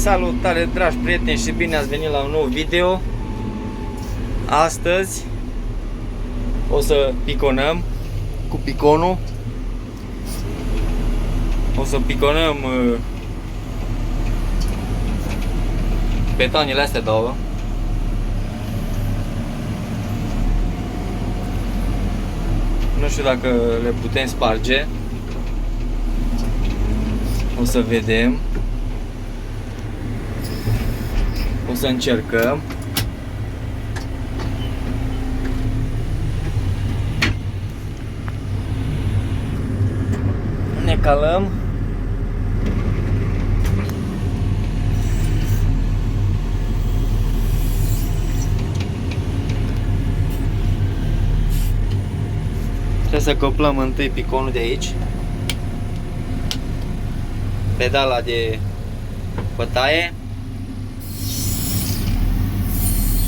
Salutare, dragi prieteni, și bine ați venit la un nou video. Astăzi o să piconăm cu piconul. O să piconăm betoanele astea două. Nu știu dacă le putem sparge. O să vedem. O să încercăm. Ne calăm. Trebuie să coplăm întâi piconul de aici, pedala de bătaie,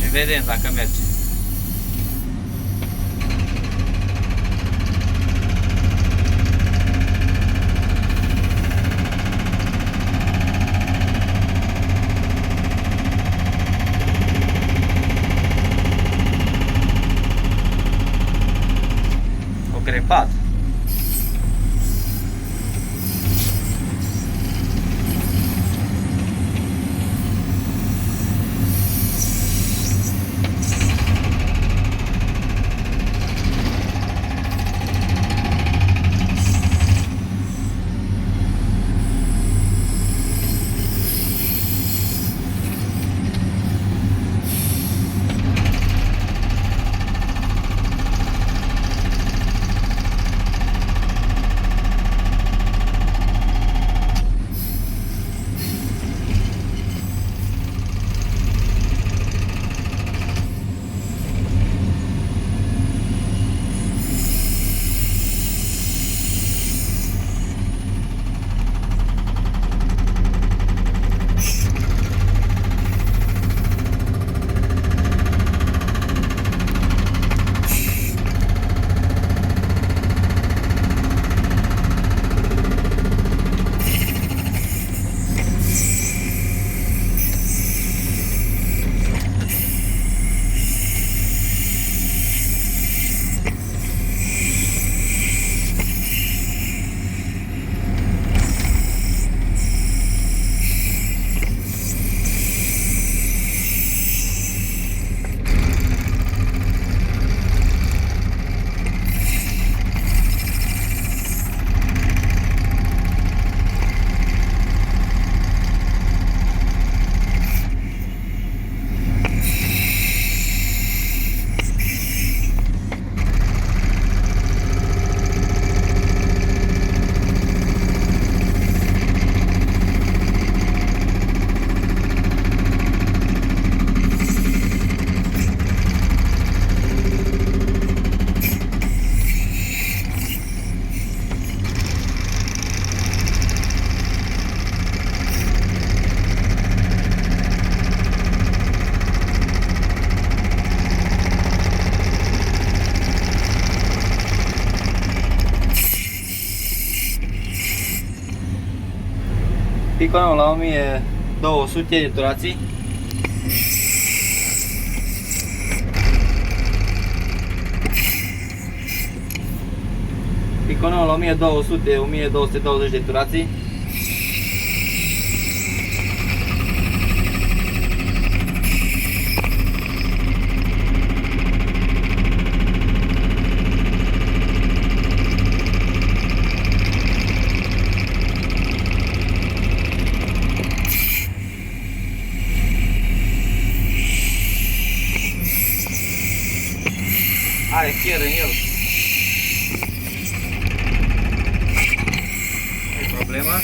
și vedem dacă merge. O crepat. Piconăm la 1200 de turații. Piconăm la 1200-1220 de turații. Are fier în el. Nu-i problema.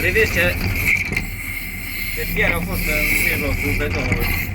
Priviți ce fier a fost în mijlocul betonului.